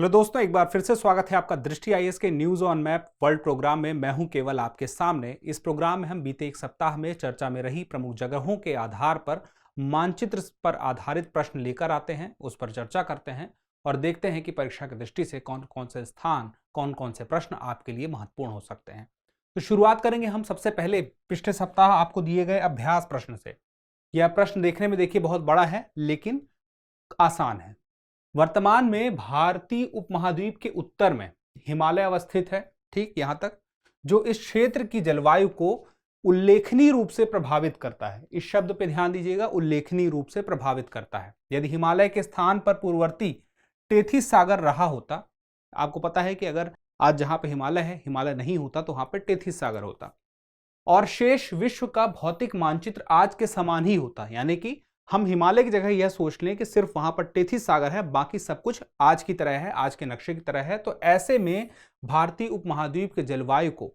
Hello दोस्तों, एक बार फिर से स्वागत है आपका दृष्टि आईएएस के news on map world program में। मैं हूं केवल आपके सामने। इस प्रोग्राम में हम बीते एक सप्ताह में चर्चा में रही प्रमुख जगहों के आधार पर मानचित्र पर आधारित प्रश्न लेकर आते हैं, उस पर चर्चा करते हैं और देखते हैं कि परीक्षा की दृष्टि से कौन कौन से स्थान, कौन कौन से प्रश्न आपके लिए महत्वपूर्ण हो सकते हैं। तो शुरुआत करेंगे हम सबसे पहले पिछले सप्ताह आपको दिए गए अभ्यास प्रश्न से। यह प्रश्न देखने में देखिए बहुत बड़ा है लेकिन आसान है। वर्तमान में भारतीय उपमहाद्वीप के उत्तर में हिमालय अवस्थित है, ठीक यहां तक, जो इस क्षेत्र की जलवायु को उल्लेखनीय रूप से प्रभावित करता है। इस शब्द पे ध्यान दीजिएगा, उल्लेखनीय रूप से प्रभावित करता है। यदि हिमालय के स्थान पर पूर्ववर्ती टेथिस सागर रहा होता, आपको पता है कि अगर आज जहां पे हिमालय है, हिमालय नहीं होता तो वहां पे टेथिस सागर होता और शेष विश्व का भौतिक मानचित्र आज के समान ही होता, यानी कि हम हिमालय की जगह यह सोच लें कि सिर्फ वहां पर टेथिस सागर है, बाकी सब कुछ आज की तरह है, आज के नक्शे की तरह है। तो ऐसे में भारतीय उपमहाद्वीप के जलवायु को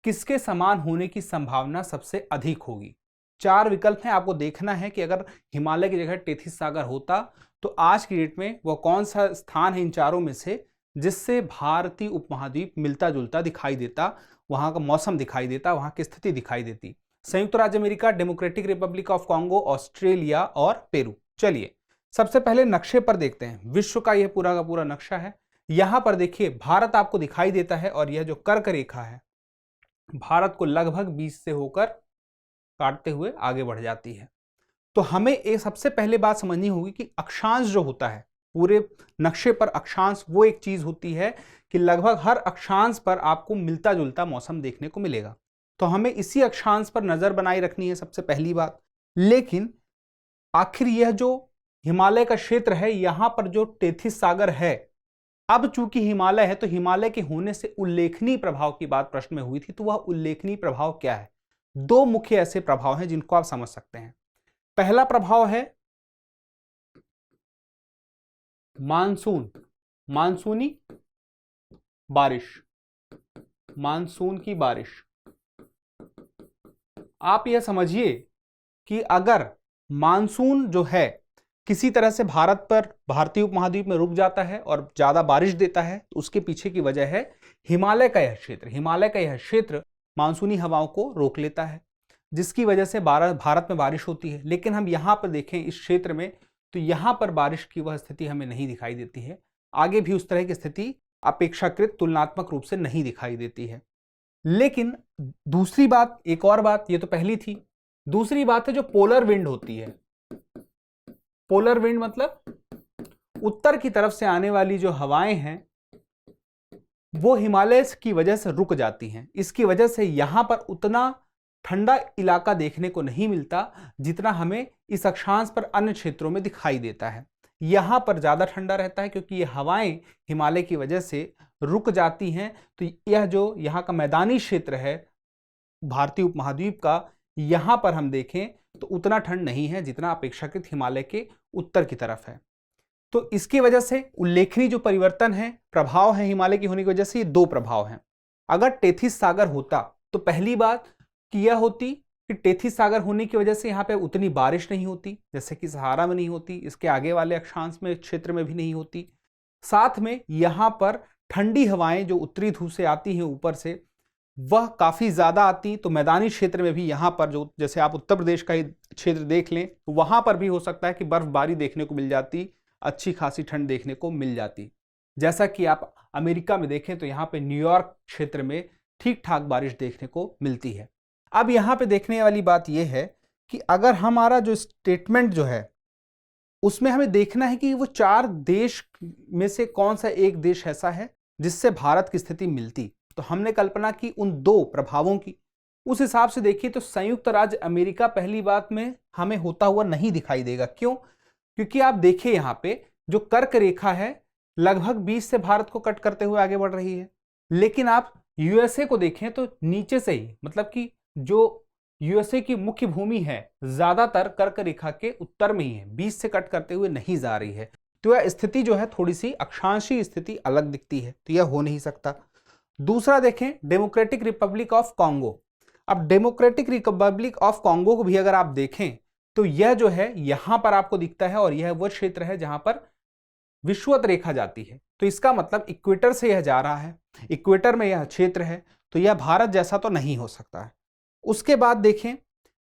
किसके समान होने की संभावना सबसे अधिक होगी? चार विकल्प हैं, आपको देखना है कि अगर हिमालय की जगह टेथिस सागर होता तो आज की डेट में वह कौन सा स्थान है इन चारों में से जिससे भारतीय उपमहाद्वीप मिलता जुलता दिखाई देता, वहां का मौसम दिखाई देता, वहां की स्थिति दिखाई देती। संयुक्त राज्य America, democratic Republic of Congo, Australia और पेरू। चलिए सबसे पहले नक्शे पर देखते हैं। विश्व का यह पूरा का पूरा नक्शा है। यहां पर देखिए भारत आपको दिखाई देता है और यह जो कर्क रेखा है भारत को लगभग 20 से होकर काटते हुए आगे बढ़ जाती है। तो हमें एक सबसे पहले बात समझनी होगी कि अक्षांश जो होता है पूरे नक्शे पर, अक्षांश वो एक चीज होती है कि लगभग हर अक्षांश पर आपको मिलता जुलता मौसम देखने को मिलेगा। तो हमें इसी अक्षांश पर नजर बनाए रखनी है सबसे पहली बात। लेकिन आखिर यह जो हिमालय का क्षेत्र है, यहां पर जो टेथिस सागर है, अब चूंकि हिमालय है तो हिमालय के होने से उल्लेखनीय प्रभाव की बात प्रश्न में हुई थी। तो वह उल्लेखनीय प्रभाव क्या है? दो मुख्य ऐसे प्रभाव हैं जिनको आप समझ सकते हैं। पहला प्रभाव है मानसून, मानसूनी बारिश, मानसून की बारिश। आप यह समझिए कि अगर मानसून जो है किसी तरह से भारत पर, भारतीय उपमहाद्वीप में रुक जाता है और ज्यादा बारिश देता है तो उसके पीछे की वजह है हिमालय का यह क्षेत्र। हिमालय का यह क्षेत्र मानसूनी हवाओं को रोक लेता है जिसकी वजह से भारत में बारिश होती है। लेकिन हम यहां पर देखें इस क्षेत्र में तो यहां पर बारिश की वह स्थिति हमें नहीं दिखाई देती है। आगे भी उस तरह की स्थिति अपेक्षाकृत तुलनात्मक रूप से नहीं दिखाई देती है। लेकिन दूसरी बात, एक और बात, ये तो पहली थी, दूसरी बात है जो पोलर विंड होती है। पोलर विंड मतलब उत्तर की तरफ से आने वाली जो हवाएं हैं वो हिमालय की वजह से रुक जाती हैं। इसकी वजह से यहां पर उतना ठंडा इलाका देखने को नहीं मिलता जितना हमें इस अक्षांश पर अन्य क्षेत्रों में दिखाई देता है। यहां पर ज्यादा ठंडा रहता है क्योंकि ये हवाएं हिमालय की वजह से रुक जाती हैं। तो यह जो यहाँ का मैदानी क्षेत्र है भारतीय उपमहाद्वीप का, यहां पर हम देखें तो उतना ठंड नहीं है जितना अपेक्षाकृत हिमालय के उत्तर की तरफ है। तो इसकी वजह से उल्लेखनीय जो परिवर्तन है, प्रभाव है हिमालय की होने की वजह से, ये दो प्रभाव हैं। अगर टेथिस सागर होता तो पहली बात कि यह होती कि टेथिस सागर होने की वजह से यहाँ पे उतनी बारिश नहीं होती जैसे कि सहारा में नहीं होती, इसके आगे वाले अक्षांश में क्षेत्र में भी नहीं होती। साथ में यहाँ पर ठंडी हवाएं जो उत्तरी ध्रुव से आती हैं ऊपर से, वह काफी ज्यादा आती। तो मैदानी क्षेत्र में भी यहाँ पर जो, जैसे आप उत्तर प्रदेश का ही क्षेत्र देख लें तो वहां पर भी हो सकता है कि बर्फबारी देखने को मिल जाती, अच्छी खासी ठंड देखने को मिल जाती। जैसा कि आप अमेरिका में देखें तो यहाँ पे न्यूयॉर्क क्षेत्र में ठीक ठाक बारिश देखने को मिलती है। अब यहाँ पे देखने वाली बात यह है कि अगर हमारा जो स्टेटमेंट जो है उसमें हमें देखना है कि वो चार देश में से कौन सा एक देश ऐसा है जिससे भारत की स्थिति मिलती। तो हमने कल्पना की उन दो प्रभावों की। उस हिसाब से देखिए तो संयुक्त राज्य अमेरिका पहली बात में हमें होता हुआ नहीं दिखाई देगा। क्यों? क्योंकि आप देखिए यहाँ पे जो कर्क रेखा है लगभग 20 से भारत को कट करते हुए आगे बढ़ रही है। लेकिन आप यूएसए को देखें तो नीचे से ही, मतलब कि जो यूएसए की मुख्य भूमि है ज्यादातर कर्क रेखा के उत्तर में ही है, 20 से कट करते हुए नहीं जा रही है। तो यह स्थिति जो है थोड़ी सी अक्षांशीय स्थिति अलग दिखती है, तो यह हो नहीं सकता। दूसरा देखें डेमोक्रेटिक रिपब्लिक ऑफ कॉन्गो। अब डेमोक्रेटिक रिपब्लिक ऑफ कॉन्गो को भी अगर आप देखें तो यह जो है यहां पर आपको दिखता है और यह वह क्षेत्र है जहां पर विषुवत रेखा जाती है, तो इसका मतलब इक्वेटर से यह जा रहा है, इक्वेटर में यह क्षेत्र है, तो यह भारत जैसा तो नहीं हो सकता है। उसके बाद देखें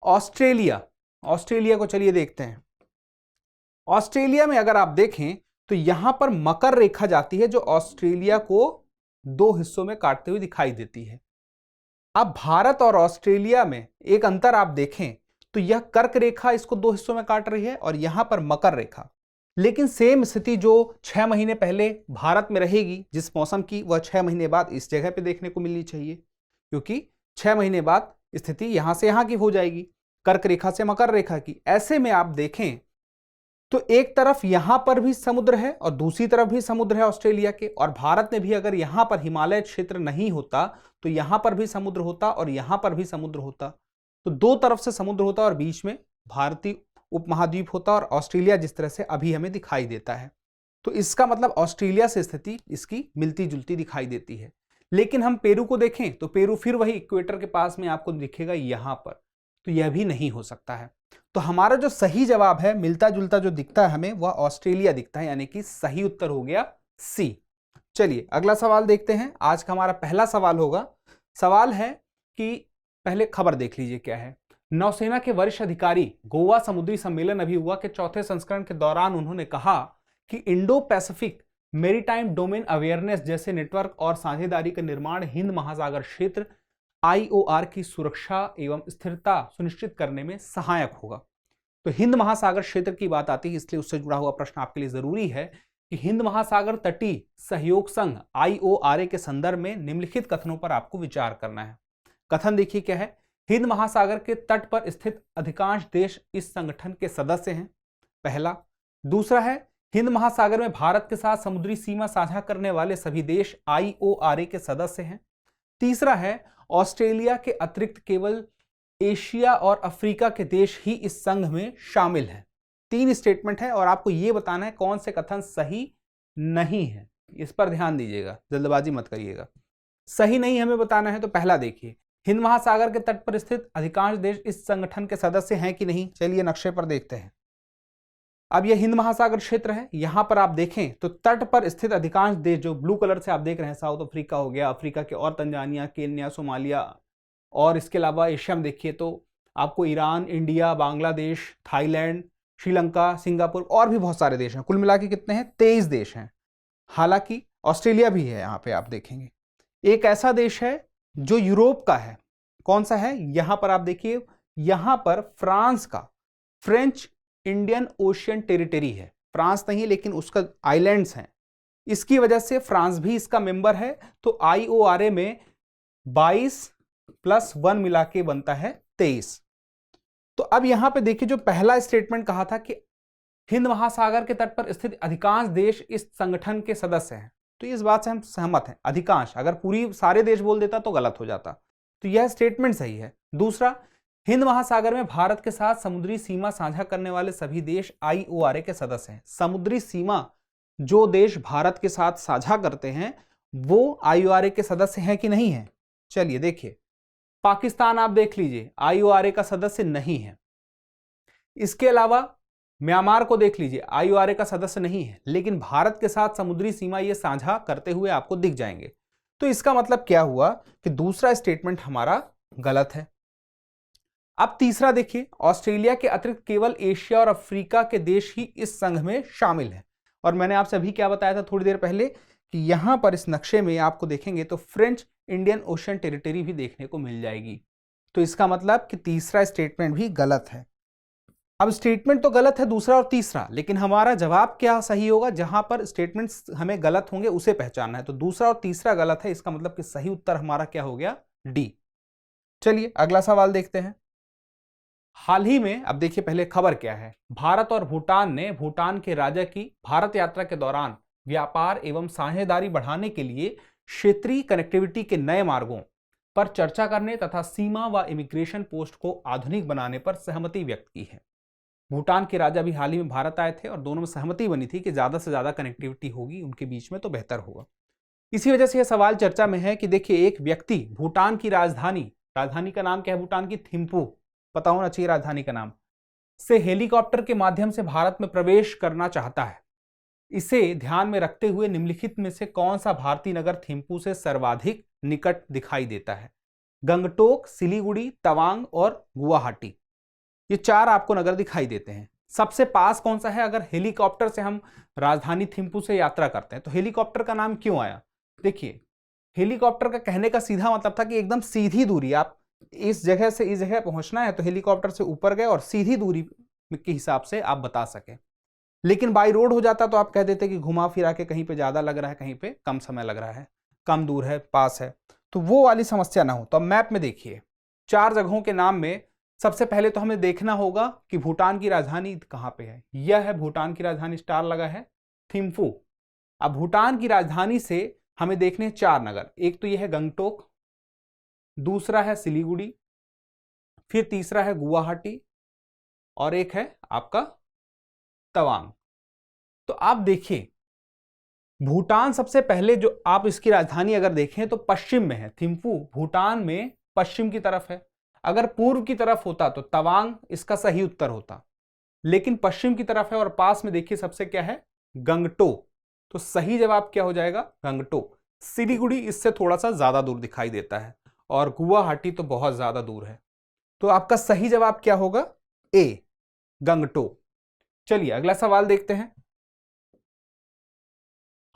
ऑस्ट्रेलिया, ऑस्ट्रेलिया को चलिए देखते हैं। ऑस्ट्रेलिया में अगर आप देखें तो यहां पर मकर रेखा जाती है जो ऑस्ट्रेलिया को दो हिस्सों में काटते हुए दिखाई देती है। अब भारत और ऑस्ट्रेलिया में एक अंतर आप देखें तो यह कर्क रेखा इसको दो हिस्सों में काट रही है और यहां पर मकर रेखा। लेकिन सेम स्थिति जो 6 महीने पहले भारत में रहेगी जिस मौसम की, वह 6 महीने बाद इस जगह पे देखने को मिलनी चाहिए, क्योंकि 6 महीने बाद स्थिति यहां से यहां की हो जाएगी, कर्क रेखा से मकर रेखा की। ऐसे में आप देखें तो एक तरफ यहां पर भी समुद्र है और दूसरी तरफ भी समुद्र है ऑस्ट्रेलिया के, और भारत में भी अगर यहां पर हिमालय क्षेत्र नहीं होता तो यहां पर भी समुद्र होता और यहां पर भी समुद्र होता, तो दो तरफ से समुद्र होता और बीच में भारतीय उपमहाद्वीप होता और ऑस्ट्रेलिया जिस तरह से अभी हमें दिखाई देता है। तो इसका मतलब ऑस्ट्रेलिया से स्थिति इसकी मिलती जुलती दिखाई देती है। लेकिन हम पेरू को देखें तो पेरू फिर वही इक्वेटर के पास में आपको दिखेगा यहां पर, तो यह भी नहीं हो सकता है। तो हमारा जो सही जवाब है, मिलता जुलता जो दिखता है हमें, वह ऑस्ट्रेलिया दिखता है, यानी कि सही उत्तर हो गया सी। चलिए अगला सवाल देखते हैं। आज का हमारा पहला सवाल होगा, सवाल है कि पहले खबर देख लीजिए क्या है। नौसेना के वरिष्ठ अधिकारी गोवा समुद्री सम्मेलन अभी हुआ के चौथे संस्करण के दौरान उन्होंने कहा कि Indo Pacific maritime domain awareness जैसे नेटवर्क और साझेदारी का निर्माण हिंद महासागर क्षेत्र IOR की सुरक्षा एवं स्थिरता सुनिश्चित करने में सहायक होगा। तो हिंद महासागर क्षेत्र की बात आती है, इसलिए उससे जुड़ा हुआ प्रश्न आपके लिए जरूरी है कि हिंद महासागर तटीय सहयोग संघ IORA के संदर्भ में निम्नलिखित कथनों पर आपको विचार करना है। कथन देखिए क्या है। हिंद महासागर के तट पर स्थित अधिकांश देश इस संगठन के सदस्य हैं, पहला। दूसरा है, हिंद महासागर में भारत के साथ समुद्री सीमा साझा करने वाले सभी देश IORA के सदस्य हैं। तीसरा है, ऑस्ट्रेलिया के अतिरिक्त केवल एशिया और अफ्रीका के देश ही इस संघ में शामिल हैं। 3 स्टेटमेंट है और आपको यह बताना है कौन से कथन सही नहीं है। इस पर ध्यान दीजिएगा, जल्दबाजी मत करिएगा। सही नहीं हमें बताना है, तो पहला देखिए, हिंद महासागर के तट पर स्थित अधिकांश देश इस संगठन के सदस्य हैं कि नहीं। चलिए नक्शे पर देखते हैं। अब यह हिंद महासागर क्षेत्र है, यहां पर आप देखें तो तट पर स्थित अधिकांश देश जो ब्लू कलर से आप देख रहे हैं, साउथ अफ्रीका हो गया, अफ्रीका के और तंजानिया, केन्या, सोमालिया, और इसके अलावा एशिया में देखिए तो आपको Iran, India, Bangladesh, Thailand, Sri Lanka, Singapore और भी बहुत सारे देश हैं। कुल मिला के कितने हैं? 23 देश हैं। हालांकि ऑस्ट्रेलिया भी है, यहाँ पे आप देखेंगे। एक ऐसा देश है जो यूरोप का है, कौन सा है? यहां पर आप देखिए, यहां पर फ्रांस का फ्रेंच इंडियन ओशियन टेरिटरी है। फ्रांस नहीं लेकिन उसका आइलैंड्स हैं, इसकी वजह से फ्रांस भी इसका मेंबर है। तो IORA में 22 + 1 मिला के बनता है 23। तो अब यहां पे देखिए, जो पहला स्टेटमेंट कहा था कि हिंद महासागर के तट पर स्थित अधिकांश देश इस संगठन के सदस्य हैं, तो इस बात से हम सहमत हैं। अधिकांश, अगर पूरी सारे देश बोल देता तो गलत हो जाता, तो यह स्टेटमेंट सही है। दूसरा, हिंद महासागर में भारत के साथ समुद्री सीमा साझा करने वाले सभी देश IORA के सदस्य हैं। समुद्री सीमा जो देश भारत के साथ साझा करते हैं वो IORA के सदस्य हैं कि नहीं है? चलिए देखिए, पाकिस्तान आप देख लीजिए, IORA का सदस्य नहीं है। इसके अलावा म्यांमार को देख लीजिए, IORA का सदस्य नहीं है, लेकिन भारत के साथ समुद्री सीमा ये साझा करते हुए आपको दिख जाएंगे। तो इसका मतलब क्या हुआ कि दूसरा स्टेटमेंट हमारा गलत है। अब तीसरा देखिए, ऑस्ट्रेलिया के अतिरिक्त केवल एशिया और अफ्रीका के देश ही इस संघ में शामिल हैं। और मैंने आपसे अभी क्या बताया था थोड़ी देर पहले कि यहां पर इस नक्शे में आपको देखेंगे तो फ्रेंच इंडियन ओशियन टेरिटरी भी देखने को मिल जाएगी। तो इसका मतलब कि तीसरा स्टेटमेंट भी गलत है। अब स्टेटमेंट तो गलत है दूसरा और तीसरा, लेकिन हमारा जवाब क्या सही होगा? जहां पर स्टेटमेंट्स हमें गलत होंगे उसे पहचानना है। तो दूसरा और तीसरा गलत है, इसका मतलब कि सही उत्तर हमारा क्या हो गया? डी। चलिए अगला सवाल देखते हैं। हाल ही में, अब देखिए पहले खबर क्या है। भारत और भूटान ने भूटान के राजा की भारत यात्रा के दौरान व्यापार एवं साझेदारी बढ़ाने के लिए क्षेत्रीय कनेक्टिविटी के नए मार्गों पर चर्चा करने तथा सीमा व इमिग्रेशन पोस्ट को आधुनिक बनाने पर सहमति व्यक्त की है। भूटान के राजा भी हाल ही में भारत आए थे और दोनों में सहमति बनी थी कि ज्यादा से ज्यादा कनेक्टिविटी होगी उनके बीच में तो बेहतर होगा। इसी वजह से यह सवाल चर्चा में है कि देखिए, एक व्यक्ति भूटान की राजधानी का नाम क्या है? भूटान की थिम्पू, पता होना चाहिए राजधानी का नाम, से हेलीकॉप्टर के माध्यम से भारत में प्रवेश करना चाहता है। इसे ध्यान में रखते हुए निम्नलिखित में से कौन सा भारतीय नगर थिम्पू से सर्वाधिक निकट दिखाई देता है? गंगटोक, सिलीगुड़ी, तवांग और गुवाहाटी। ये 4 आपको नगर दिखाई देते हैं। सबसे पास कौन सा है? अगर हेलीकॉप्टर से हम राजधानी थिम्पू से यात्रा करते हैं तो हेलीकॉप्टर का नाम क्यों आया? देखिए, हेलीकॉप्टर का कहने का सीधा मतलब था कि एकदम सीधी दूरी, आप इस जगह से इस जगह पहुंचना है तो हेलीकॉप्टर से ऊपर गए और सीधी दूरी के हिसाब से आप बता सके। लेकिन बाई रोड हो जाता तो आप कह देते कि घुमा फिरा के कहीं पे ज्यादा लग रहा है, कहीं पे कम समय लग रहा है, कम दूर है, पास है, तो वो वाली समस्या ना हो। तो अब मैप में देखिए 4 जगहों के नाम में सबसे पहले तो हमें देखना होगा कि भूटान की राजधानी कहां पे है। यह है भूटान की राजधानी, स्टार लगा है, थिम्फू। अब भूटान की राजधानी से हमें देखने 4 नगर। एक तो यह है गंगटोक, दूसरा है सिलीगुड़ी, फिर तीसरा है गुवाहाटी और एक है आपका तवांग। तो आप देखिए भूटान सबसे पहले, जो आप इसकी राजधानी अगर देखें तो पश्चिम में है। थिम्फू भूटान में पश्चिम की तरफ है। अगर पूर्व की तरफ होता तो तवांग इसका सही उत्तर होता, लेकिन पश्चिम की तरफ है और पास में देखिए सबसे क्या है, गंगटोक। तो सही जवाब क्या हो जाएगा, गंगटोक। सिलीगुड़ी इससे थोड़ा सा ज्यादा दूर दिखाई देता है और गुवाहाटी तो बहुत ज्यादा दूर है। तो आपका सही जवाब क्या होगा, ए, गंगटोक। चलिए अगला सवाल देखते हैं।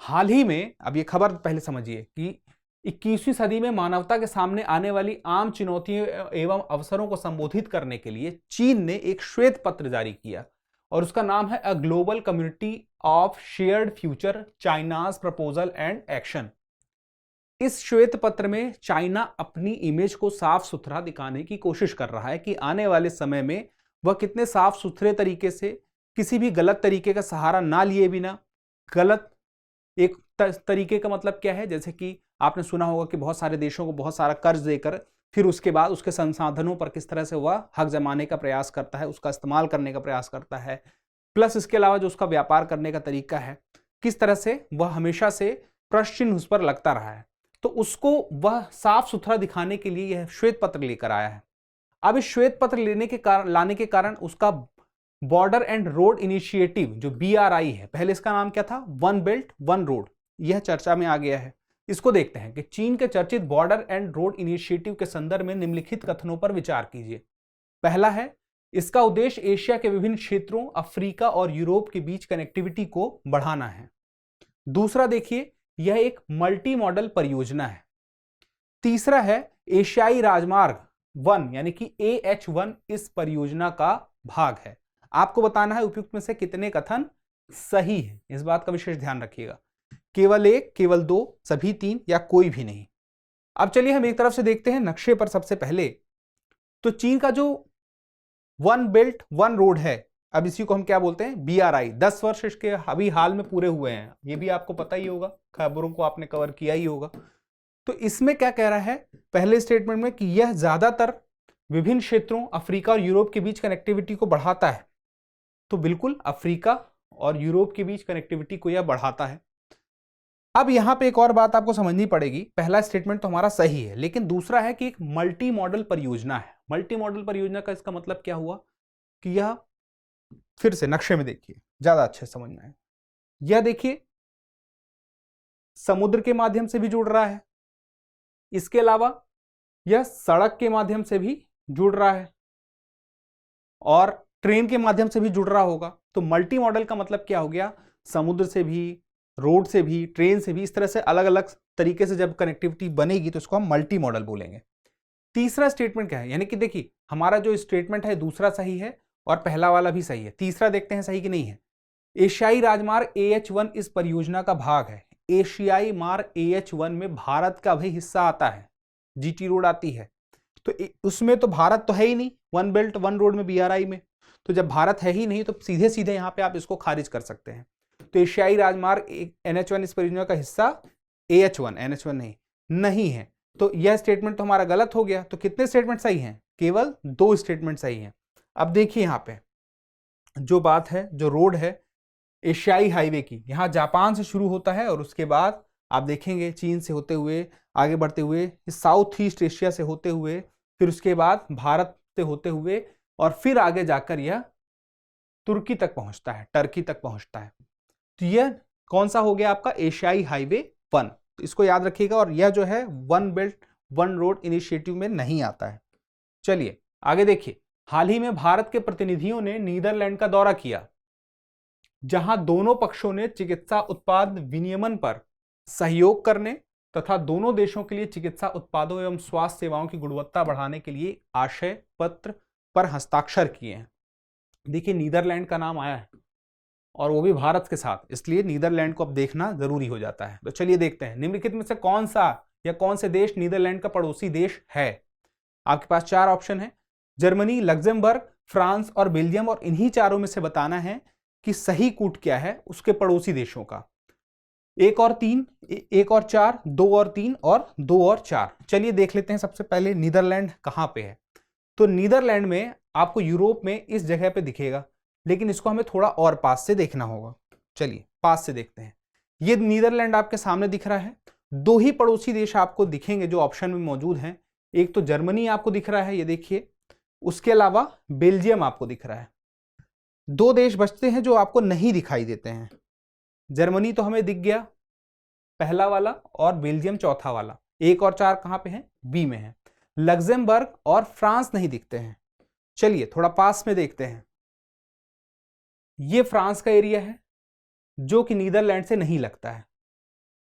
हाल ही में, अब ये खबर पहले समझिए कि 21वीं सदी में मानवता के सामने आने वाली आम चुनौतियों एवं अवसरों को संबोधित करने के लिए चीन ने एक श्वेत पत्र जारी किया और उसका नाम है a global community of shared future, China's proposal and action. इस श्वेत पत्र में चाइना अपनी इमेज को साफ सुथरा दिखाने की कोशिश कर रहा है कि आने वाले समय में वह कितने साफ सुथरे तरीके से, किसी भी गलत तरीके का सहारा ना लिए बिना, गलत एक तरीके का मतलब क्या है, जैसे कि आपने सुना होगा कि बहुत सारे देशों को बहुत सारा कर्ज देकर फिर उसके बाद उसके संसाधनों पर किस तरह से वह हक जमाने का प्रयास करता है, उसका इस्तेमाल करने का प्रयास करता है, प्लस इसके अलावा जो उसका व्यापार करने का तरीका है, किस तरह से वह हमेशा से प्रश्न चिन्ह उस पर लगता रहा है। तो उसको वह साफ सुथरा दिखाने के लिए यह श्वेत पत्र लेकर आया है। अब इस श्वेत पत्र लाने के कारण उसका बॉर्डर एंड रोड इनिशिएटिव जो BRI है, पहले इसका नाम क्या था, वन बेल्ट वन रोड, यह चर्चा में आ गया है। इसको देखते हैं कि चीन के चर्चित बॉर्डर एंड रोड इनिशिएटिव के संदर्भ में निम्नलिखित कथनों पर विचार कीजिए। पहला है, इसका उद्देश्य एशिया के विभिन्न क्षेत्रों, अफ्रीका और यूरोप के बीच कनेक्टिविटी को बढ़ाना है। दूसरा देखिए, यह एक मल्टी मॉडल परियोजना है। तीसरा है, एशियाई राजमार्ग 1 यानी कि AH1 इस परियोजना का भाग है। आपको बताना है उपयुक्त में से कितने कथन सही है, इस बात का विशेष ध्यान रखिएगा। केवल 1, केवल 2, सभी 3 या कोई भी नहीं। अब चलिए हम एक तरफ से देखते हैं नक्शे पर। सबसे पहले तो चीन का जो वन बेल्ट वन रोड है, अब इसी को हम क्या बोलते हैं, BRI। 10 वर्ष इसके अभी हाल में पूरे हुए हैं, ये भी आपको पता ही होगा, खबरों को आपने कवर किया ही होगा। तो इसमें क्या कह रहा है पहले स्टेटमेंट में कि यह ज्यादातर विभिन्न क्षेत्रों, अफ्रीका और यूरोप के बीच कनेक्टिविटी को बढ़ाता है। तो बिल्कुल अफ्रीका और यूरोप के बीच कनेक्टिविटी को यह बढ़ाता है। अब यहां पे एक और बात आपको समझनी पड़ेगी, पहला स्टेटमेंट तो हमारा सही है, लेकिन दूसरा है कि एक मल्टी मॉडल परियोजना है। मल्टी मॉडल परियोजना का इसका मतलब क्या हुआ कि यह, फिर से नक्शे में देखिए ज्यादा अच्छे समझना है, यह देखिए समुद्र के माध्यम से भी जुड़ रहा है, इसके अलावा यह सड़क के माध्यम से भी जुड़ रहा है और ट्रेन के माध्यम से भी जुड़ रहा होगा। तो मल्टी मॉडल का मतलब क्या हो गया, समुद्र से भी, रोड से भी, ट्रेन से भी, इस तरह से अलग अलग तरीके से जब कनेक्टिविटी बनेगी तो इसको हम मल्टी मॉडल बोलेंगे। तीसरा स्टेटमेंट क्या है, यानी कि देखिए हमारा जो स्टेटमेंट है दूसरा सही है और पहला वाला भी सही है। तीसरा देखते हैं सही कि नहीं है। एशियाई राजमार्ग AH1 इस परियोजना का भाग है। एशियाई मार्ग AH1 में भारत का भी हिस्सा आता है, GT रोड आती है, तो उसमें तो भारत तो है ही नहीं, वन बेल्ट वन रोड में BRI में। तो जब भारत है ही नहीं तो सीधे सीधे यहां पे आप इसको खारिज कर सकते हैं। तो एशियाई राजमार्ग NH1 इस परियोजना का हिस्सा AH1, NH1 नहीं है। तो यह स्टेटमेंट तो हमारा गलत हो गया। तो कितने स्टेटमेंट सही हैं, केवल 2 स्टेटमेंट सही हैं। अब देखिए यहां पे जो बात है, जो रोड है एशियाई हाईवे की, यहां जापान से शुरू होता है और उसके बाद आप देखेंगे चीन से होते हुए आगे बढ़ते हुए साउथ ईस्ट एशिया से होते हुए, फिर उसके बाद भारत से होते हुए और फिर आगे जाकर यह तुर्की तक पहुंचता है, टर्की तक पहुंचता है। तो यह कौन सा हो गया आपका एशियाई हाईवे 1, तो इसको याद रखिएगा। और यह जो है one belt one road initiative में नहीं आता है। चलिए आगे देखिए, हाल ही में भारत के प्रतिनिधियों ने नीदरलैंड का दौरा किया, जहां दोनों पक्षों ने चिकित्सा उत्पाद विनियमन पर सहयोग करने तथा दोनों देशों के लिए चिकित्सा उत्पादों एवं स्वास्थ्य सेवाओं की गुणवत्ता बढ़ाने के लिए आशय पत्र पर हस्ताक्षर किए हैं। देखिए नीदरलैंड का नाम आया है और वो भी भारत के साथ, इसलिए नीदरलैंड को अब देखना जरूरी हो जाता है। तो चलिए देखते हैं निम्नलिखित में से कौन सा या कौन से देश नीदरलैंड का पड़ोसी देश है। आपके पास 4 ऑप्शन है, जर्मनी, लग्जमबर्ग, फ्रांस और बेल्जियम, और इन्हीं चारों में से बताना है कि सही कूट क्या है उसके पड़ोसी देशों का। 1 और 3, 1 और 4, 2 और 3 और 2 और 4। चलिए देख लेते हैं सबसे पहले नीदरलैंड कहां पे है। तो नीदरलैंड में आपको यूरोप में इस जगह पे दिखेगा, लेकिन इसको हमें थोड़ा और पास से देखना होगा। चलिए पास से देखते हैं। ये नीदरलैंड आपके सामने दिख रहा है। 2 ही पड़ोसी देश आपको दिखेंगे जो ऑप्शन में मौजूद हैं। एक तो जर्मनी आपको दिख रहा है, ये देखिए, उसके अलावा बेल्जियम आपको दिख रहा है। 2 देश बचते हैं जो आपको नहीं दिखाई देते हैं। जर्मनी तो हमें दिख गया पहला वाला, और बेल्जियम चौथा वाला। 1 और 4 कहां पे हैं? बी में है। लग्जमबर्ग और फ्रांस नहीं दिखते हैं। चलिए थोड़ा पास में देखते हैं। ये फ्रांस का एरिया है जो कि नीदरलैंड से नहीं लगता है।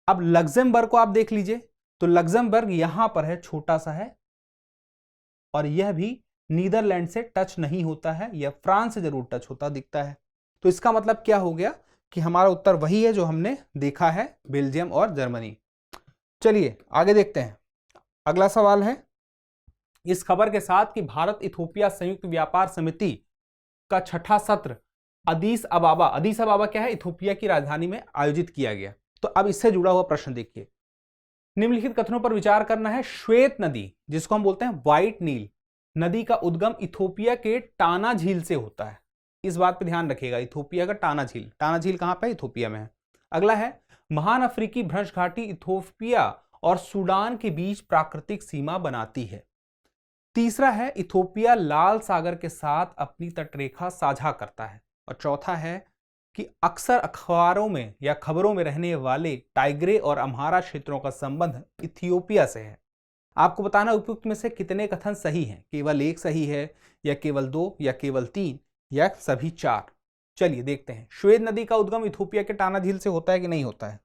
अब लग्जमबर्ग को आप देख लीजिए, तो लग्जमबर्ग यहां पर है, छोटा सा है, और यह भी नीदरलैंड से टच नहीं होता है, यह फ्रांस से जरूर टच होता दिखता है। तो इसका मतलब क्या हो गया कि हमारा उत्तर वही है जो हमने देखा है, बेल्जियम और जर्मनी। चलिए आगे देखते हैं। अगला सवाल है इस खबर के साथ कि भारत इथोपिया संयुक्त व्यापार समिति का 6ठा सत्र अदीस अबाबा क्या है? इथोपिया की राजधानी में आयोजित किया गया। तो अब इससे जुड़ा हुआ प्रश्न देखिए। निम्नलिखित कथनों पर विचार करना है। श्वेत नदी, जिसको हम बोलते हैं व्हाइट नील नदी, का उद्गम इथोपिया के टाना झील से होता है। इस बात पे ध्यान रखिएगा, इथोपिया का टाना झील कहां पे? इथोपिया में है। अगला है महान अफ्रीकी भ्रंश घाटी इथोपिया और सूडान के बीच प्राकृतिक सीमा बनाती है। तीसरा है इथोपिया लाल सागर के साथ अपनी तटरेखा साझा करता है। और चौथा है कि अक्सर अखबारों में या खबरों में रहने वाले टाइग्रे और अम्हारा क्षेत्रों का संबंध इथियोपिया से है। आपको बताना उपयुक्त में से कितने कथन सही हैं। केवल 1 सही है, या केवल 2, या केवल 3, या सभी 4। चलिए देखते हैं श्वेत नदी का उद्गम इथोपिया के टाना झील से होता है कि नहीं होता है।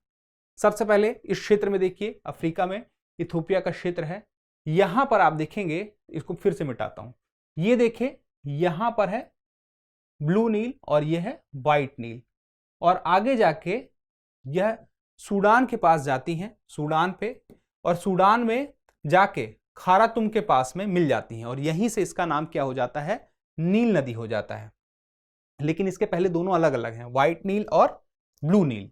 सबसे पहले इस क्षेत्र में देखिए, अफ्रीका में इथोपिया का क्षेत्र है। यहां पर आप देखेंगे, इसको फिर से मिटाता हूं, ये देखिए यहां पर है ब्लू नील और यह है व्हाइट नील, और आगे जाके यह सूडान के पास जाती हैं, सूडान पे, और सूडान में जाके खारातुम के पास में मिल जाती हैं, और यहीं से इसका नाम क्या हो जाता है? नील नदी हो जाता है। लेकिन इसके पहले दोनों अलग अलग हैं, व्हाइट नील और ब्लू नील।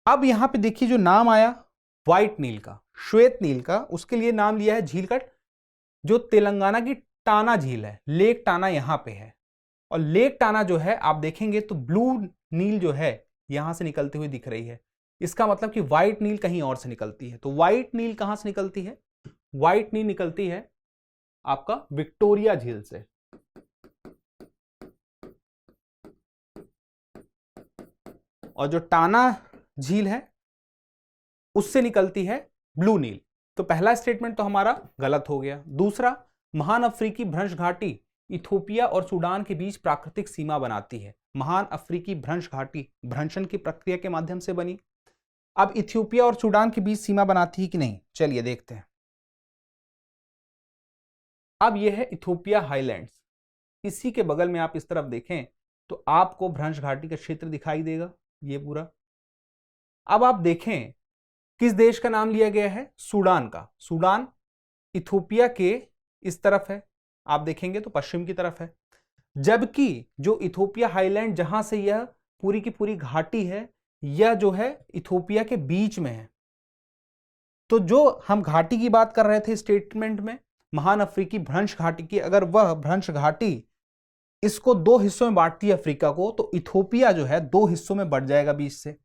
अब यहां पे देखिए जो नाम आया व्हाइट नील का, श्वेत नील का, उसके लिए नाम लिया है झील का, जो तेलंगाना की टाना झील है, लेक टाना यहां पे है। और लेक टाना जो है आप देखेंगे तो ब्लू नील जो है यहां से निकलती हुई दिख रही है। इसका मतलब कि व्हाइट नील कहीं और से निकलती है। तो व्हाइट नील कहां से निकलती है? व्हाइट नील निकलती है आपका विक्टोरिया झील से। और जो टाना झील है उससे निकलती है ब्लू नील। तो पहला स्टेटमेंट तो हमारा गलत हो गया। दूसरा, महान अफ्रीकी भ्रंश घाटी इथोपिया और सूडान के बीच प्राकृतिक सीमा बनाती है। महान अफ्रीकी भ्रंश घाटी भ्रंशन की प्रक्रिया के माध्यम से बनी। अब इथियोपिया और सूडान के बीच सीमा बनाती है कि नहीं, चलिए देखते हैं। अब यह है इथोपिया हाईलैंड्स। इसी के बगल में आप इस तरफ देखें तो आपको भ्रंश घाटी का क्षेत्र दिखाई देगा, ये पूरा। अब आप देखें किस देश का नाम लिया गया है? सूडान का। सूडान इथोपिया के इस तरफ है, आप देखेंगे तो पश्चिम की तरफ है, जबकि जो इथोपिया हाईलैंड जहां से यह पूरी की पूरी घाटी है, यह जो है इथोपिया के बीच में है। तो जो हम घाटी की बात कर रहे थे स्टेटमेंट में, महान अफ्रीकी भ्रंश घाटी की, अगर वह भ्रंश घाटी इसको 2 हिस्सों में बांटती है अफ्रीका को, तो इथोपिया जो है 2 हिस्सों में बढ़ जाएगा बीच से।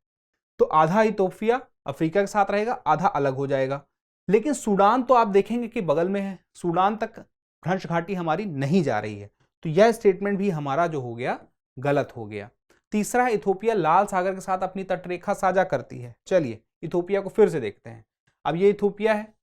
तो आधा इथोपिया अफ्रीका के साथ रहेगा, आधा अलग हो जाएगा। लेकिन सूडान तो आप देखेंगे कि बगल में है, सूडान तक भ्रंश घाटी हमारी नहीं जा रही है। तो यह स्टेटमेंट भी हमारा जो हो गया गलत हो गया। तीसरा है इथोपिया लाल सागर के साथ अपनी तटरेखा साझा करती है। चलिए इथोपिया को फिर से देखते हैं। अब ये इथोपिया है,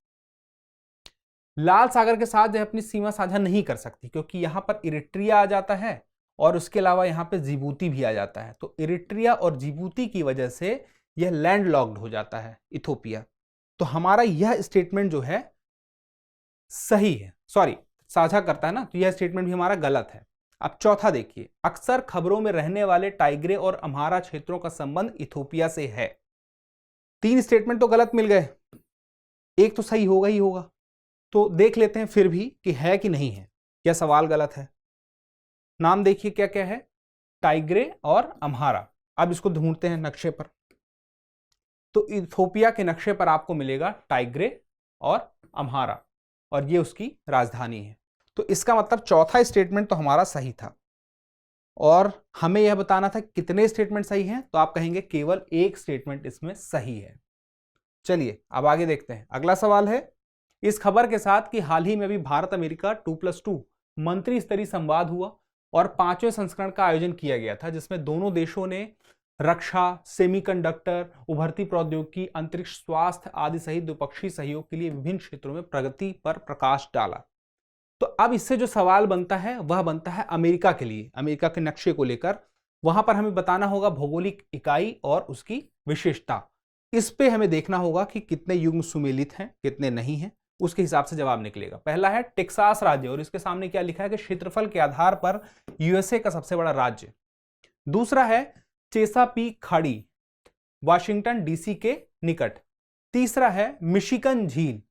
लाल सागर के साथ जो है अपनी सीमा साझा नहीं कर सकती क्योंकि यहां पर इरिट्रिया आ जाता है और उसके अलावा यहां पे जिबूती भी आ जाता है। तो इरिट्रिया और जिबूती की वजह से यह लैंड लॉक्ड हो जाता है इथोपिया। तो हमारा यह स्टेटमेंट जो है सही है, सॉरी साझा करता है ना, तो यह स्टेटमेंट भी हमारा गलत है। अब चौथा देखिए, अक्सर खबरों में रहने वाले टाइग्रे और अम्हारा क्षेत्रों का संबंध इथोपिया से है। 3 स्टेटमेंट तो गलत मिल गए, एक तो सही होगा ही होगा। तो देख लेते हैं फिर भी कि है कि नहीं है। यह सवाल गलत है। नाम देखिए क्या क्या है, टाइग्रे और अम्हारा। अब इसको ढूंढते हैं नक्शे पर। तो इथोपिया के नक्शे पर आपको मिलेगा टाइग्रे और अम्हारा और ये उसकी राजधानी है। तो इसका मतलब चौथा स्टेटमेंट तो हमारा सही था और हमें यह बताना था कितने स्टेटमेंट सही हैं, तो आप कहेंगे केवल एक स्टेटमेंट इसमें सही है। चलिए अब आगे देखते हैं। अगला सवाल है, इस खबर के साथ कि हाल ही में भी भारत अमेरिका 2+2 मंत्री स्तरीय संवाद हुआ और 5वें संस्करण का आयोजन किया गया था, जिसमें दोनों देशों ने रक्षा, सेमीकंडक्टर, उभरती प्रौद्योगिकी, अंतरिक्ष, स्वास्थ्य आदि सहित द्विपक्षीय सहयोग के लिए विभिन्न क्षेत्रों में प्रगति पर प्रकाश डाला। तो अब इससे जो सवाल बनता है वह बनता है अमेरिका के लिए, अमेरिका के नक्शे को लेकर। वहां पर हमें बताना होगा भौगोलिक इकाई और उसकी विशेषता। इस पे हमें देखना होगा कि कितने युग्म सुमेलित हैं, कितने नहीं हैं, उसके हिसाब से जवाब निकलेगा। पहला है टेक्सास राज्य और इसके सामने क्या लिखा है कि क्षेत्रफल के आधार पर यूएसए का सबसे बड़ा राज्य। दूसरा है चेसापीक खाड़ी, वाशिंगटन डीसी के निकट। तीसरा है मिशिगन झील,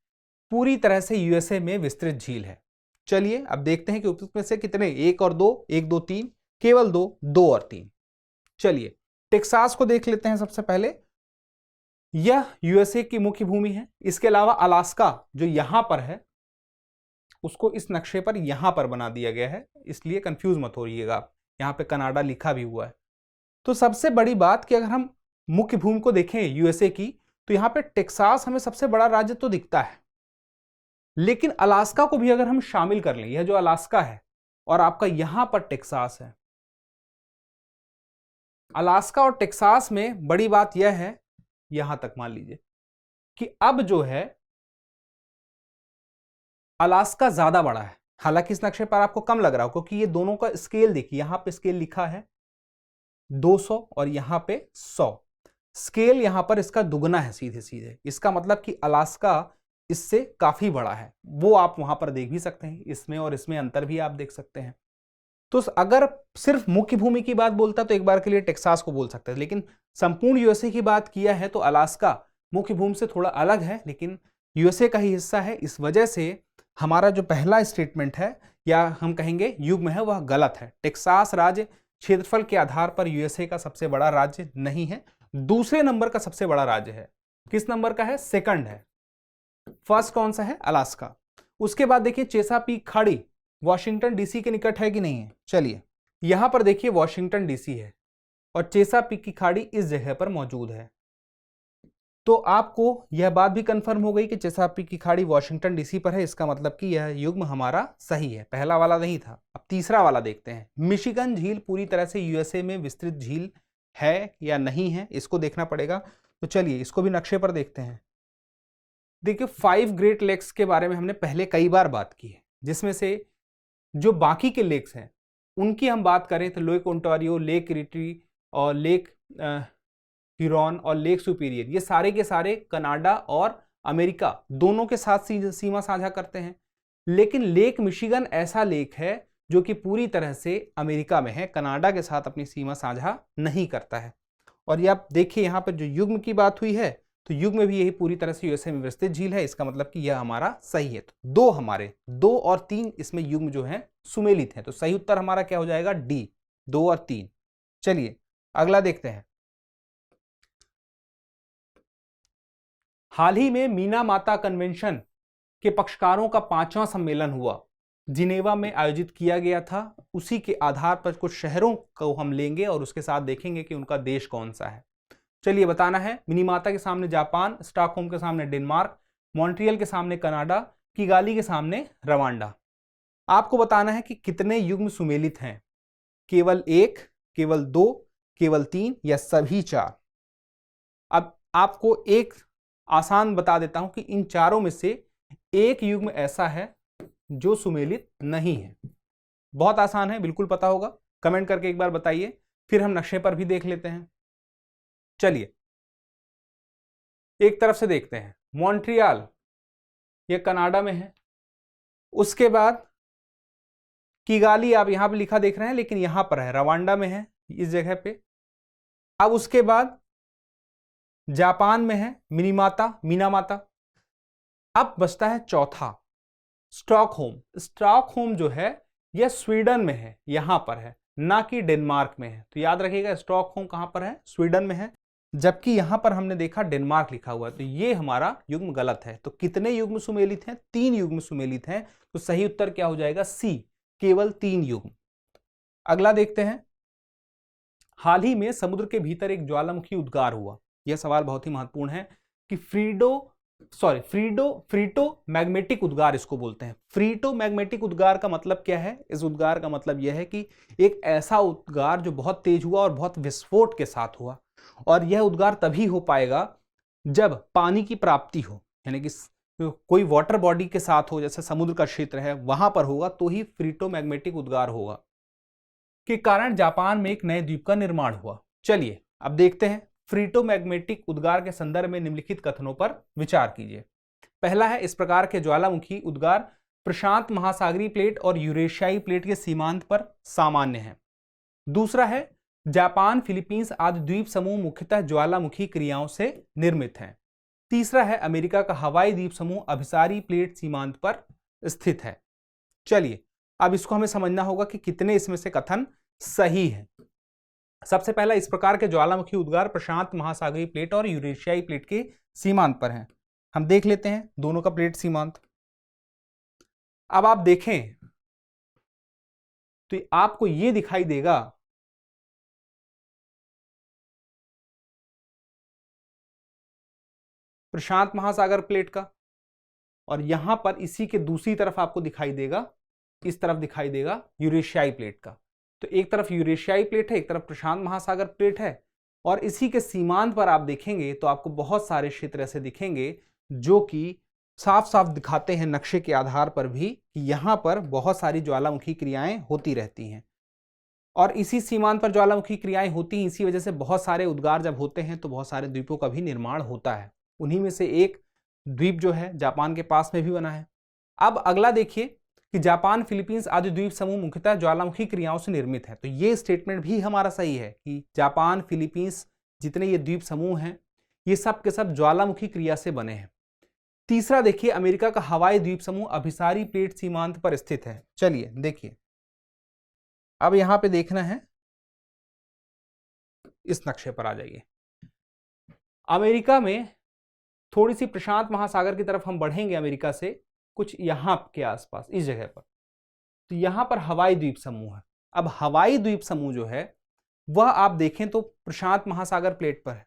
पूरी तरह से यूएसए में विस्तृत झील है। चलिए अब देखते हैं कि उपयुक्त में से कितने, 1 और 2, 1 2 3, केवल 2, 2 और 3। चलिए टेक्सास को देख लेते हैं सबसे पहले। यह यूएसए की मुख्य भूमि है। इसके अलावा अलास्का जो यहां पर है उसको इस नक्शे पर यहां पर बना दिया गया है, इसलिए कंफ्यूज मत होइएगा, यहां पे कनाडा लिखा भी हुआ है। तो सबसे बड़ी बात कि अगर हम मुख्य भूमि को देखें यूएसए की, तो यहां पे टेक्सास हमें सबसे बड़ा राज्य तो दिखता है, लेकिन अलास्का को भी अगर हम शामिल कर लें, यह जो अलास्का है और आपका यहां पर टेक्सास है, अलास्का और टेक्सास में बड़ी बात यह है, यहां तक मान लीजिए कि अब जो है अलास्का ज्यादा बड़ा है। हालांकि इस नक्शे पर आपको कम लग रहा हो क्योंकि ये दोनों का स्केल देखिए, यहां पे स्केल लिखा है 200 और यहां पे 100, स्केल यहां पर इसका दुगना है सीधे सीधे। इसका मतलब कि अलास्का इससे काफी बड़ा है। वो आप वहां पर देख भी सकते हैं, इसमें और इसमें अंतर भी आप देख सकते हैं। तो अगर सिर्फ मुख्य भूमि की बात बोलता तो एक बार के लिए टेक्सास को बोल सकते हैं, लेकिन संपूर्ण यूएसए की बात किया है तो अलास्का मुख्य भूमि से थोड़ा अलग है लेकिन यूएसए का ही हिस्सा है। इस वजह से हमारा जो पहला स्टेटमेंट है या हम कहेंगे युग्म है वह गलत है। टेक्सास राज्य क्षेत्रफल के आधार पर यूएसए का सबसे बड़ा राज्य नहीं है, दूसरे नंबर का सबसे बड़ा राज्य है। किस नंबर का है? सेकंड है। फर्स्ट कौन सा है? अलास्का। उसके बाद देखिए चेसापीक खाड़ी वॉशिंगटन डीसी के निकट है कि नहीं है। चलिए यहां पर देखिए वॉशिंगटन डीसी है और चेसापीक की खाड़ी इस जगह पर मौजूद है। तो आपको यह बात भी कंफर्म हो गई कि चेसापीक की खाड़ी वॉशिंगटन डीसी पर है। इसका मतलब कि यह युग्म हमारा सही है, पहला वाला नहीं था। अब तीसरा वाला देखते हैं। मिशिगन झील पूरी तरह से यूएसए में विस्तृत झील है या नहीं है, इसको देखना पड़ेगा। तो चलिए इसको भी नक्शे पर देखते हैं। देखिए 5 ग्रेट लेक्स के बारे में हमने पहले कई बार बात की है, जिसमें से जो बाकी के लेक्स हैं उनकी हम बात करें तो लेक ओंटारियो, लेक इरिट्री और लेक ह्यूरॉन और लेक सुपीरियर, ये सारे के सारे कनाडा और अमेरिका दोनों के साथ सीमा साझा करते हैं। लेकिन लेक मिशिगन ऐसा लेक है जो कि पूरी तरह से अमेरिका में है, कनाडा के साथ अपनी सीमा साझा नहीं करता है। और ये आप देखिए यहाँ पर जो युग्म की बात हुई है तो युग्म में भी यही पूरी तरह से यूएसए में विस्तृत झील है। इसका मतलब कि यह हमारा सही है। तो 2 और 3 इसमें युग्म जो है सुमेलित है। तो सही उत्तर हमारा क्या हो जाएगा? डी, 2 और 3। चलिए अगला देखते हैं। हाल ही में मीना माता कन्वेंशन के पक्षकारों का 5वां सम्मेलन हुआ, जिनेवा में आयोजित किया गया था। उसी के आधार पर कुछ शहरों को हम लेंगे और उसके साथ देखेंगे कि उनका देश कौन सा है। चलिए बताना है। मिनीमाता के सामने जापान, स्टॉकहोम के सामने डेनमार्क, मॉन्ट्रियल के सामने कनाडा, किगाली के सामने रवांडा। आपको बताना है कि कितने युग्म सुमेलित हैं। केवल 1, केवल 2, केवल 3 या सभी 4? अब आपको एक आसान बता देता हूं कि इन चारों में से एक युग्म ऐसा है जो सुमेलित नहीं है। बहुत आसान है, बिल्कुल पता होगा, कमेंट करके एक बार बताइए, फिर हम नक्शे पर भी देख लेते हैं। चलिए एक तरफ से देखते हैं, मॉन्ट्रियल ये कनाडा में है, उसके बाद किगाली आप यहां पे लिखा देख रहे हैं लेकिन यहां पर है, रवांडा में है इस जगह पे। अब उसके बाद जापान में है मिनामाता। अब बचता है चौथा, स्टॉकहोम। स्टॉकहोम जो है यह स्वीडन में है, यहां पर है, ना कि डेनमार्क में है। तो याद रखिएगा स्टॉकहोम कहां पर है, स्वीडन में है, जबकि यहां पर हमने देखा डेनमार्क लिखा हुआ है। तो ये हमारा युग्म गलत है। तो कितने युग्म सुमेलित हैं? 3 युग्म सुमेलित हैं। तो सही उत्तर क्या हो जाएगा? सी, केवल 3 युग्म। अगला देखते हैं, हाल ही में समुद्र के भीतर एक ज्वालामुखी उद्गार हुआ। यह सवाल बहुत ही महत्वपूर्ण है कि फ्रीटो मैग्मेटिक उद्गार इसको बोलते हैं। फ्रीटो मैग्मेटिक उद्गार का मतलब क्या है? इस उद्गार का मतलब यह है कि एक ऐसा उद्गार जो बहुत तेज हुआ और बहुत विस्फोट के साथ हुआ, और यह उद्गार तभी हो पाएगा जब पानी की प्राप्ति हो, यानी कि कोई वाटर बॉडी के साथ हो, जैसे समुद्र का क्षेत्र है वहां पर होगा तो ही फ्रीटो मैग्मेटिक उद्गार होगा, के कारण जापान में एक नए द्वीप का निर्माण हुआ। चलिए अब देखते हैं, फ्रीटो मैग्मेटिक उद्गार के संदर्भ में निम्नलिखित कथनों पर विचार कीजिए। पहला है, इस प्रकार के ज्वालामुखी उद्गार प्रशांत महासागरीय प्लेट और यूरेशियाई प्लेट के सीमांत पर सामान्य है। दूसरा है, जापान फिलीपींस आदि द्वीप समूह मुख्यतः ज्वालामुखी क्रियाओं से निर्मित हैं। तीसरा है, अमेरिका का हवाई द्वीप समूह अभिसारी प्लेट सीमांत पर स्थित है। चलिए अब इसको हमें समझना होगा कि कितने इसमें से कथन सही है। सबसे पहला, इस प्रकार के ज्वालामुखी उद्गार प्रशांत महासागरीय प्लेट और यूरेशियाई प्लेट के सीमांत पर हैं। हम देख लेते हैं दोनों का प्लेट सीमांत। अब आप देखें तो आपको यह दिखाई देगा प्रशांत महासागर प्लेट का, और यहां पर इसी के दूसरी तरफ आपको दिखाई देगा, इस तरफ दिखाई देगा यूरेशियाई प्लेट का। तो एक तरफ यूरेशियाई प्लेट है, एक तरफ प्रशांत महासागर प्लेट है, और इसी के सीमांत पर आप देखेंगे तो आपको बहुत सारे क्षेत्र ऐसे दिखेंगे जो कि साफ साफ दिखाते हैं नक्शे के आधार पर भी कि यहां पर बहुत सारी ज्वालामुखी क्रियाएं होती रहती हैं, और इसी सीमांत पर ज्वालामुखी क्रियाएं होती हैं। इसी वजह से बहुत सारे उद्गार जब होते हैं तो बहुत सारे द्वीपों का भी निर्माण होता है। उन्हीं में से एक द्वीप जो है जापान के पास में भी बना है। अब अगला देखिए कि जापान फिलीपींस आदि द्वीप समूह मुख्यतः ज्वालामुखी क्रियाओं से निर्मित है। तो ये स्टेटमेंट भी हमारा सही है कि जापान फिलीपींस जितने ये द्वीप समूह हैं ये सब के सब ज्वालामुखी क्रिया से बने हैं। तीसरा देखिए, अमेरिका का हवाई द्वीप समूह अभिसारी प्लेट सीमांत पर स्थित है। चलिए देखिए, अब यहां पे देखना है, इस नक्शे पर आ जाइए। अमेरिका में थोड़ी सी प्रशांत महासागर की तरफ हम बढ़ेंगे, अमेरिका से कुछ यहां के आसपास इस जगह पर, तो यहां पर हवाई द्वीप समूह है। अब हवाई द्वीप समूह जो है वह आप देखें तो प्रशांत महासागर प्लेट पर है।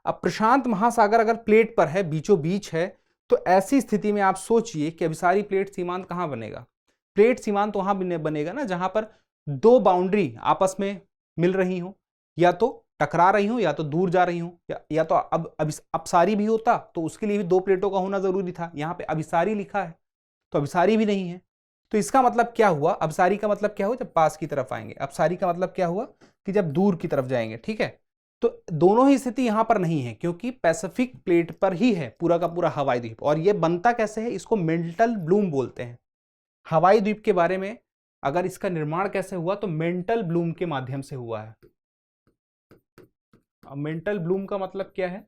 अब प्रशांत महासागर अगर प्लेट पर है, बीचों बीच है, तो ऐसी स्थिति में आप सोचिए कि अभिसारी प्लेट सीमांत कहां बनेगा? प्लेट सीमांत वहां बनेगा ना जहां पर दो बाउंड्री आपस में मिल रही हो, या तो टकरा रही हो या तो दूर जा रही हो, या तो अब अपसारी भी होता तो उसके लिए भी दो प्लेटों का होना जरूरी था। यहां पे अभिसारी लिखा है तो अभिसारी भी नहीं है। तो इसका मतलब क्या हुआ? अभिसारी का मतलब क्या हुआ? जब पास की तरफ आएंगे। अपसारी का मतलब क्या हुआ? कि जब दूर की तरफ जाएंगे। ठीक है, तो दोनों ही स्थिति यहां पर नहीं है क्योंकि पैसिफिक प्लेट पर ही है पूरा का पूरा हवाई द्वीप। और यह बनता कैसे है? इसको मेंटल ब्लूम बोलते हैं। हवाई द्वीप के बारे में अगर इसका निर्माण कैसे हुआ तो मेंटल ब्लूम के माध्यम से हुआ है। अब मेंटल ब्लूम का मतलब क्या है?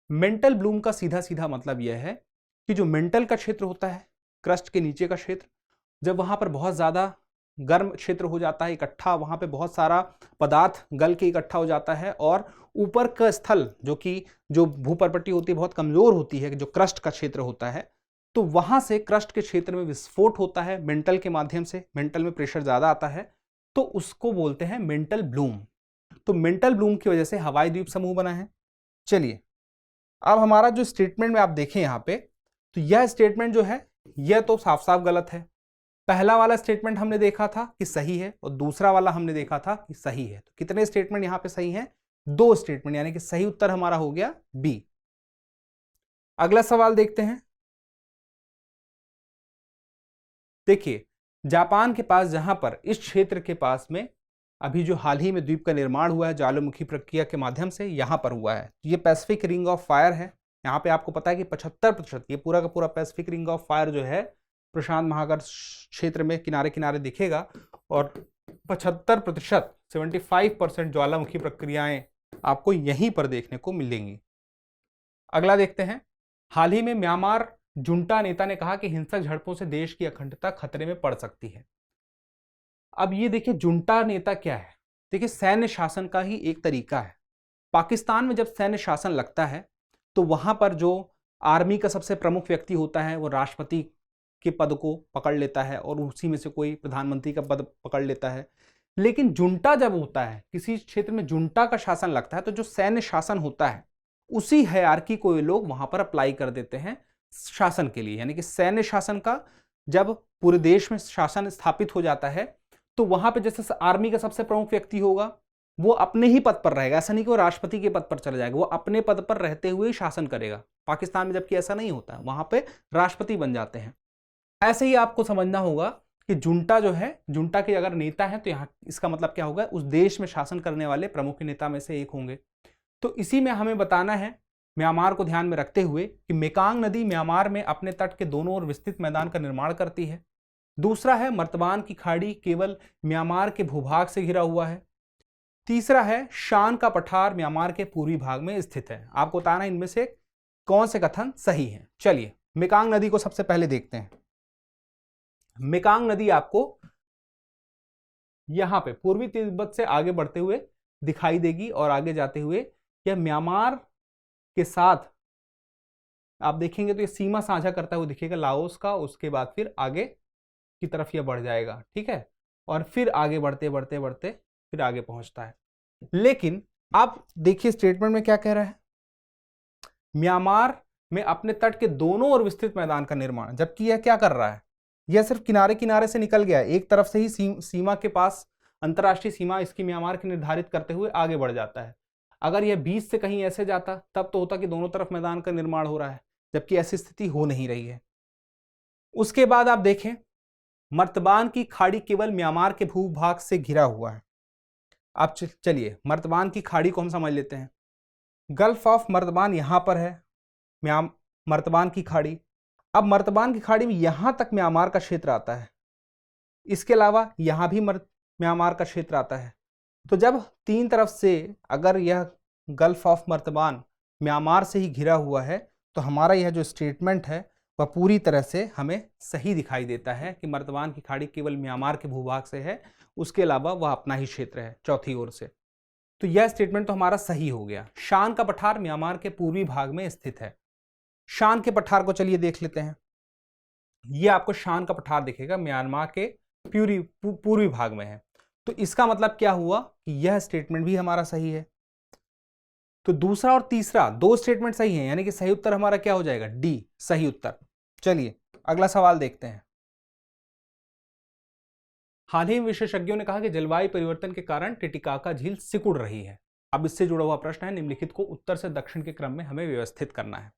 मेंटल ब्लूम का सीधा सीधा मतलब यह है कि जो मेंटल का क्षेत्र होता है, क्रस्ट के नीचे का क्षेत्र, जब वहां पर बहुत ज्यादा गर्म क्षेत्र हो जाता है इकट्ठा, वहां पे बहुत सारा पदार्थ गल के इकट्ठा हो जाता है, और ऊपर का स्थल जो भूपर्पट्टी होती है बहुत कमजोर होती है, जो क्रस्ट का क्षेत्र होता है, तो वहां से क्रस्ट के क्षेत्र में विस्फोट होता है मेंटल के माध्यम से। मेंटल में प्रेशर ज्यादा आता है तो उसको बोलते हैं मेंटल ब्लूम। तो मेंटल ब्लूम की वजह से हवाई द्वीप समूह बना है। चलिए अब हमारा जो स्टेटमेंट में आप देखें यहां पे, तो यह स्टेटमेंट जो है यह तो साफ साफ गलत है। पहला वाला स्टेटमेंट हमने देखा था कि सही है और दूसरा वाला हमने देखा था कि सही है। तो कितने स्टेटमेंट यहां पे सही हैं? 2 स्टेटमेंट, यानी कि सही उत्तर हमारा हो गया बी। अगला सवाल देखते हैं। देखिए, जापान के पास, जहां पर इस क्षेत्र के पास में अभी जो हाल ही में द्वीप का निर्माण हुआ है ज्वालामुखी प्रक्रिया के माध्यम से, यहां पर हुआ है। ये पैसिफिक रिंग ऑफ फायर है। यहाँ पे आपको पता है कि 75%, ये पूरा का पूरा पैसिफिक रिंग ऑफ फायर जो है प्रशांत महासागर क्षेत्र में किनारे किनारे दिखेगा, और 75%, 75% ज्वालामुखी प्रक्रियाएं आपको यहीं पर देखने को मिलेंगी। अगला देखते हैं। हाल ही में म्यांमार जुंटा नेता ने कहा कि हिंसक झड़पों से देश की अखंडता खतरे में पड़ सकती है। अब ये देखिए, जुंटा नेता क्या है? देखिए, सैन्य शासन का ही एक तरीका है। पाकिस्तान में जब सैन्य शासन लगता है तो वहां पर जो आर्मी का सबसे प्रमुख व्यक्ति होता है वो राष्ट्रपति के पद को पकड़ लेता है और उसी में से कोई प्रधानमंत्री का पद पकड़ लेता है। लेकिन जुंटा जब होता है, किसी क्षेत्र में जुंटा का शासन लगता है, तो जो सैन्य शासन होता है उसी हायरार्की को ये लोग वहां पर अप्लाई कर देते हैं शासन के लिए। यानी कि सैन्य शासन का जब पूरे देश में शासन स्थापित हो जाता है तो वहां पे जैसे आर्मी का सबसे प्रमुख व्यक्ति होगा वो अपने ही पद पर रहेगा। ऐसा नहीं कि वो राष्ट्रपति के पद पर चला जाएगा, वो अपने पद पर रहते हुए ही शासन करेगा। पाकिस्तान में जबकि ऐसा नहीं होता है, वहां पे राष्ट्रपति बन जाते हैं। ऐसे ही आपको समझना होगा कि जुंटा जो है, जुंटा के अगर नेता है तो यहाँ इसका मतलब क्या होगा? उस देश में शासन करने वाले प्रमुख नेता में से एक होंगे। तो इसी में हमें बताना है, म्यांमार को ध्यान में रखते हुए, कि मेकांग नदी म्यांमार में अपने तट के दोनों ओर विस्तृत मैदान का निर्माण करती है। दूसरा है, मर्तबान की खाड़ी केवल म्यांमार के भूभाग से घिरा हुआ है। तीसरा है, शान का पठार म्यांमार के पूर्वी भाग में स्थित है। आपको बताना है इनमें से कौन से कथन सही है। चलिए, मेकांग नदी को सबसे पहले देखते हैं। मेकांग नदी आपको यहां पे पूर्वी तिब्बत से आगे बढ़ते हुए दिखाई देगी और आगे जाते हुए यह म्यांमार के साथ आप देखेंगे तो ये सीमा साझा करता हुआ दिखेगा लाओस का। उसके बाद फिर आगे की तरफ यह बढ़ जाएगा, ठीक है, और फिर आगे बढ़ते बढ़ते बढ़ते फिर आगे पहुंचता है। लेकिन आप देखिए स्टेटमेंट में क्या कह रहा है, म्यांमार में अपने तट के दोनों ओर विस्तृत मैदान का निर्माण। जबकि यह क्या कर रहा है, यह सिर्फ किनारे किनारे से निकल गया है, एक तरफ से ही सीमा के पास, अंतरराष्ट्रीय सीमा इसकी म्यांमार की निर्धारित करते हुए आगे बढ़ जाता है। अगर यह बीच से कहीं ऐसे जाता तब तो होता कि दोनों तरफ मैदान का निर्माण हो रहा है, जबकि ऐसी स्थिति हो नहीं रही है। उसके बाद आप देखें, मर्तबान की खाड़ी केवल म्यांमार के भूभाग से घिरा हुआ है। अब चलिए मर्तबान की खाड़ी को हम समझ लेते हैं। गल्फ ऑफ मर्तबान यहां पर है, मर्तबान की खाड़ी। अब मर्तबान की खाड़ी में यहां तक म्यांमार का क्षेत्र आता है, इसके अलावा यहां भी म्यांमार का क्षेत्र आता है। तो जब तीन तरफ से अगर यह गल्फ ऑफ मर्तबान म्यांमार से ही घिरा हुआ है तो हमारा यह जो स्टेटमेंट है वह पूरी तरह से हमें सही दिखाई देता है कि मर्तबान की खाड़ी केवल म्यांमार के भूभाग से है, उसके अलावा वह अपना ही क्षेत्र है चौथी ओर से। तो यह स्टेटमेंट तो हमारा सही हो गया। शान का पठार म्यांमार के पूर्वी भाग में स्थित है। शान के पठार को चलिए देख लेते हैं। यह आपको शान का पठार दिखेगा, म्यांमार के पूर्वी भाग में है। तो इसका मतलब क्या हुआ कि यह स्टेटमेंट भी हमारा सही है। तो दूसरा और तीसरा दो स्टेटमेंट सही है, यानी कि सही उत्तर हमारा क्या हो जाएगा? डी, सही उत्तर। चलिए अगला सवाल देखते हैं। हाल ही में विशेषज्ञों ने कहा कि जलवायु परिवर्तन के कारण टिटिकाका झील सिकुड़ रही है। अब इससे जुड़ा हुआ प्रश्न है, निम्नलिखित को उत्तर से दक्षिण के क्रम में हमें व्यवस्थित करना है।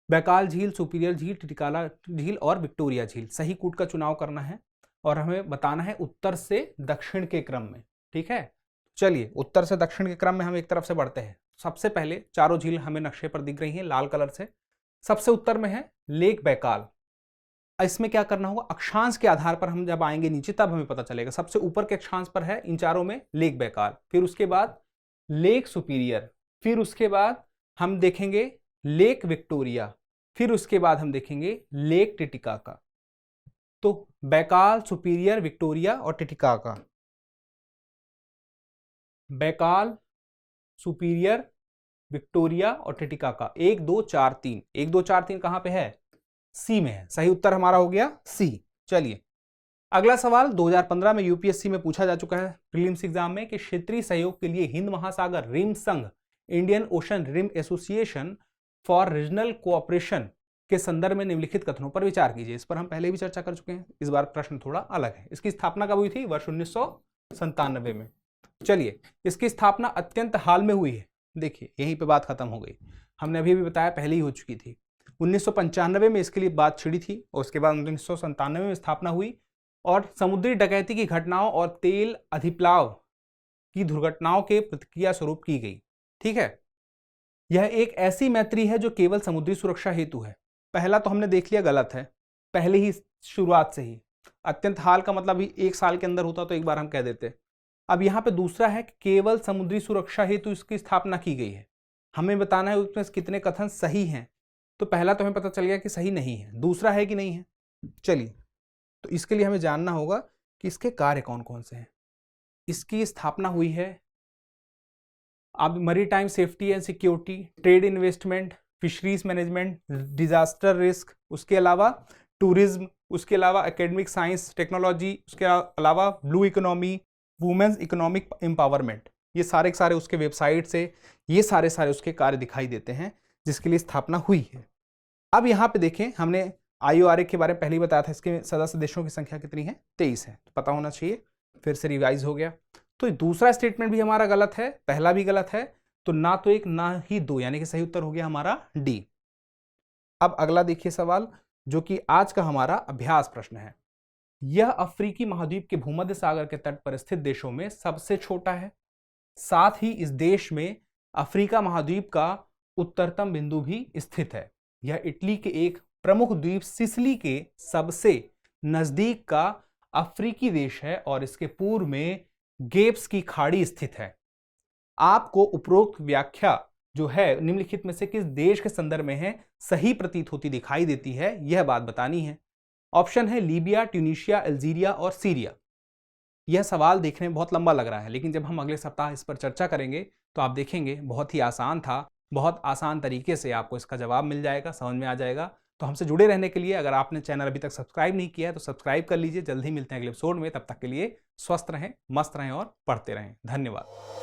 बैकाल झील, सुपीरियर झील, टिटिकाला झील और विक्टोरिया झील। सही कूट का चुनाव करना है और हमें बताना है उत्तर से दक्षिण के क्रम में, ठीक है। चलिए उत्तर से दक्षिण के क्रम में हम एक तरफ से बढ़ते हैं। सबसे पहले चारों झील हमें नक्शे पर दिख रही हैं लाल कलर से। सबसे उत्तर में है लेक बैकाल। इसमें क्या करना होगा, अक्षांश के आधार पर हम जब आएंगे नीचे तब हमें पता चलेगा। सबसे ऊपर के अक्षांश पर है इन चारों में लेक बैकाल, फिर उसके बाद लेक सुपीरियर, फिर उसके बाद हम देखेंगे लेक विक्टोरिया, फिर उसके बाद हम देखेंगे लेक टिटिकाका। तो बैकाल, सुपीरियर, विक्टोरिया और टिटिकाका। बैकाल, सुपीरियर, विक्टोरिया और टिटिकाका। 1 2 4 3, 1 2 4 3 कहां पे है? सी में है। सही उत्तर हमारा हो गया सी। चलिए अगला सवाल 2015 में यूपीएससी में पूछा जा चुका है प्रीलिम्स एग्जाम में कि क्षेत्रीय सहयोग के लिए हिंद महासागर रिम संघ, Indian ocean rim association for regional cooperation के संदर्भ में निम्नलिखित कथनों पर विचार कीजिए। इस पर हम पहले भी चर्चा कर चुके हैं, इस बार प्रश्न थोड़ा अलग है। इसकी स्थापना कब हुई थी? वर्ष 1997 में। चलिए, इसकी स्थापना अत्यंत हाल में हुई है। देखिए, यहीं पे बात खत्म हो गई। हमने अभी भी बताया पहले ही हो चुकी थी। 1995 में इसके लिए बात छिड़ी थी और उसके बाद 1997 में स्थापना हुई और समुद्री डकैती की घटनाओं और तेल अधिप्लाव की दुर्घटनाओं के प्रतिक्रिया स्वरूप की गई। ठीक है, यह एक ऐसी मैत्री है जो केवल समुद्री सुरक्षा हेतु है। पहला तो हमने देख लिया गलत है पहले ही शुरुआत से ही। अत्यंत हाल का मतलब ही 1 साल के अंदर होता तो एक बार हम कह देते। अब यहाँ पे दूसरा है कि केवल समुद्री सुरक्षा हेतु इसकी स्थापना की गई है। हमें बताना है उसमें कितने कथन सही हैं। तो पहला तो हमें पता चल गया कि सही नहीं है, दूसरा है कि नहीं है। चलिए, तो इसके लिए हमें जानना होगा कि इसके कार्य कौन कौन से हैं। इसकी स्थापना हुई है अब maritime safety and security, trade investment, fisheries management, disaster risk, उसके अलावा टूरिज्म, उसके अलावा एकेडमिक साइंस टेक्नोलॉजी, उसके अलावा blue economy, women's economic empowerment. ये सारे के सारे उसके वेबसाइट से ये सारे उसके कार्य दिखाई देते हैं जिसके लिए स्थापना हुई है। अब यहाँ पे देखें, हमने IORA के बारे में पहले ही बताया था। इसके सदस्य देशों की संख्या कितनी है? 23 है। तो पता होना चाहिए, फिर से रिवाइज हो गया। तो दूसरा स्टेटमेंट भी हमारा गलत है, पहला भी गलत है। तो ना तो 1 ना ही 2, यानी कि सही उत्तर हो गया हमारा डी। अब अगला देखिए सवाल, जो कि आज का हमारा अभ्यास प्रश्न है। यह अफ्रीकी महाद्वीप के भूमध्य सागर के तट पर स्थित देशों में सबसे छोटा है। साथ ही इस देश में अफ्रीका महाद्वीप का उत्तरतम बिंदु भी स्थित है। यह इटली के एक प्रमुख द्वीप सिसिली के सबसे नजदीक का अफ्रीकी देश है और इसके पूर्व में गेप्स की खाड़ी स्थित है। आपको उपरोक्त व्याख्या जो है निम्नलिखित में से किस देश के संदर्भ में है सही प्रतीत होती दिखाई देती है, यह बात बतानी है। ऑप्शन है लीबिया, ट्यूनीशिया, अल्जीरिया और सीरिया। यह सवाल देखने में बहुत लंबा लग रहा है, लेकिन जब हम अगले सप्ताह इस पर चर्चा करेंगे तो आप देखेंगे बहुत ही आसान था। बहुत आसान तरीके से आपको इसका जवाब मिल जाएगा, समझ में आ जाएगा। तो हमसे जुड़े रहने के लिए अगर आपने चैनल अभी तक सब्सक्राइब नहीं किया है तो सब्सक्राइब कर लीजिए। जल्द ही मिलते हैं अगले एपिसोड में। तब तक के लिए स्वस्थ रहें, मस्त रहें और पढ़ते रहें। धन्यवाद।